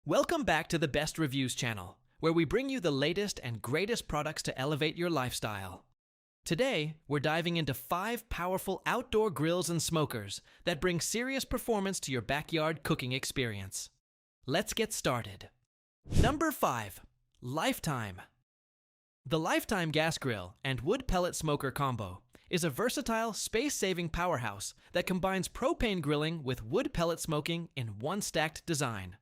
Welcome back to the Best Reviews channel, where we bring you the latest and greatest products to elevate your lifestyle. Today, we're diving into 5 powerful outdoor grills and smokers that bring serious performance to your backyard cooking experience. Let's get started. Number 5. Lifetime. The Lifetime gas grill and wood pellet smoker combo is a versatile, space-saving powerhouse that combines propane grilling with wood pellet smoking in one stacked design.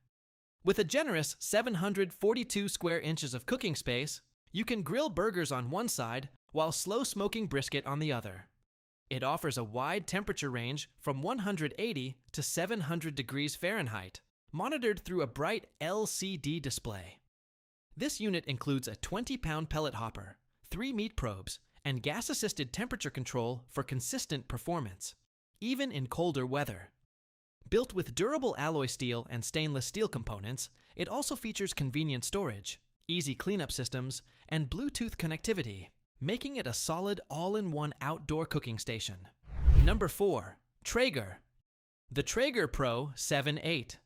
With a generous 742 square inches of cooking space, you can grill burgers on one side while slow smoking brisket on the other. It offers a wide temperature range from 180 to 700 degrees Fahrenheit, monitored through a bright LCD display. This unit includes a 20-pound pellet hopper, 3 meat probes, and gas-assisted temperature control for consistent performance, even in colder weather. Built with durable alloy steel and stainless steel components, it also features convenient storage, easy cleanup systems, and Bluetooth connectivity, making it a solid all-in-one outdoor cooking station. Number 4. Traeger. The Traeger Pro 7.8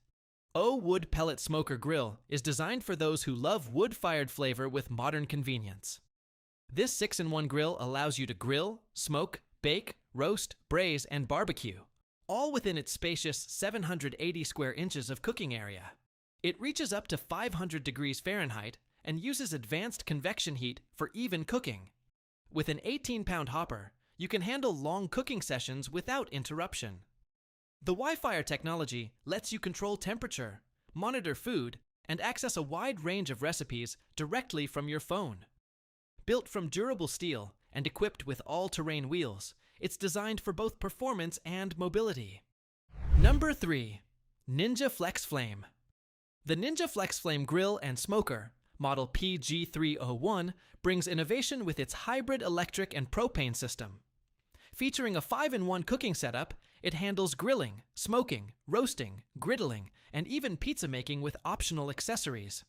wood pellet smoker grill is designed for those who love wood-fired flavor with modern convenience. This 6-in-1 grill allows you to grill, smoke, bake, roast, braise, and barbecue, all within its spacious 780 square inches of cooking area. It reaches up to 500 degrees Fahrenheit and uses advanced convection heat for even cooking. With an 18-pound hopper, you can handle long cooking sessions without interruption. The Wi-Fi technology lets you control temperature, monitor food, and access a wide range of recipes directly from your phone. Built from durable steel and equipped with all-terrain wheels, it's designed for both performance and mobility. Number 3. Ninja FlexFlame. The Ninja FlexFlame grill and smoker, model PG301, brings innovation with its hybrid electric and propane system. Featuring a 5-in-1 cooking setup, it handles grilling, smoking, roasting, griddling, and even pizza making with optional accessories.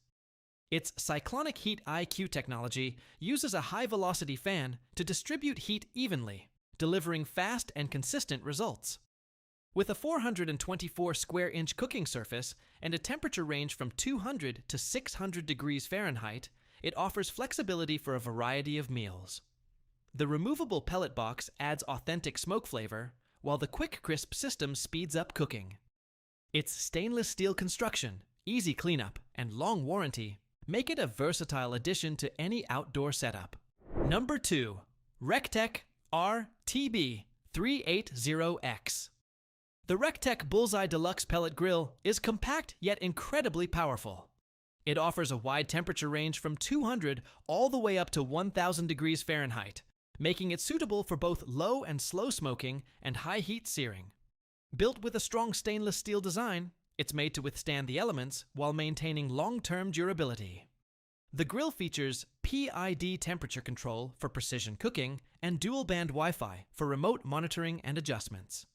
Its cyclonic heat IQ technology uses a high-velocity fan to distribute heat evenly, delivering fast and consistent results. With a 424 square inch cooking surface and a temperature range from 200 to 600 degrees Fahrenheit, it offers flexibility for a variety of meals. The removable pellet box adds authentic smoke flavor, while the quick crisp system speeds up cooking. Its stainless steel construction, easy cleanup, and long warranty make it a versatile addition to any outdoor setup. Number 2. Recteq RT-B380X. The Recteq Bullseye Deluxe Pellet Grill is compact yet incredibly powerful. It offers a wide temperature range from 200 all the way up to 1000 degrees Fahrenheit, making it suitable for both low and slow smoking and high heat searing. Built with a strong stainless steel design, it's made to withstand the elements while maintaining long-term durability. The grill features PID temperature control for precision cooking and dual-band Wi-Fi for remote monitoring and adjustments.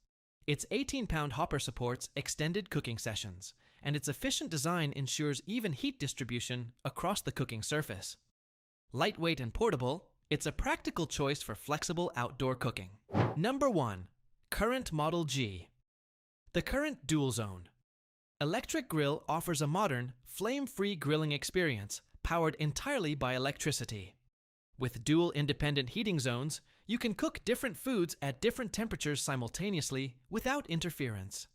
Its 18-pound hopper supports extended cooking sessions, and its efficient design ensures even heat distribution across the cooking surface. Lightweight and portable, it's a practical choice for flexible outdoor cooking. Number 1. Current Model G. The Current Dual Zone electric grill offers a modern, flame-free grilling experience powered entirely by electricity. With dual independent heating zones, you can cook different foods at different temperatures simultaneously without interference.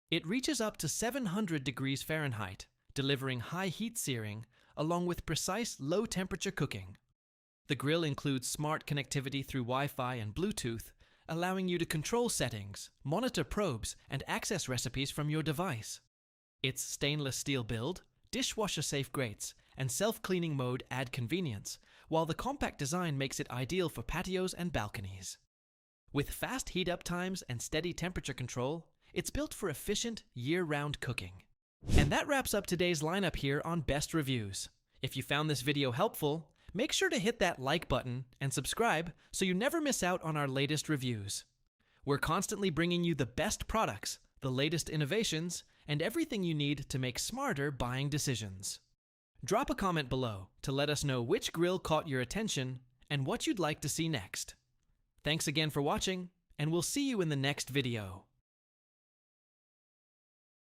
It reaches up to 700 degrees Fahrenheit, delivering high heat searing along with precise low-temperature cooking. The grill includes smart connectivity through Wi-Fi and Bluetooth, allowing you to control settings, monitor probes, and access recipes from your device. Its stainless steel build, dishwasher-safe grates, and self-cleaning mode add convenience, while the compact design makes it ideal for patios and balconies. With fast heat-up times and steady temperature control, it's built for efficient, year-round cooking. And that wraps up today's lineup here on Best Reviews. If you found this video helpful, make sure to hit that like button and subscribe so you never miss out on our latest reviews. We're constantly bringing you the best products, the latest innovations, and everything you need to make smarter buying decisions. Drop a comment below to let us know which grill caught your attention and what you'd like to see next. Thanks again for watching, and we'll see you in the next video.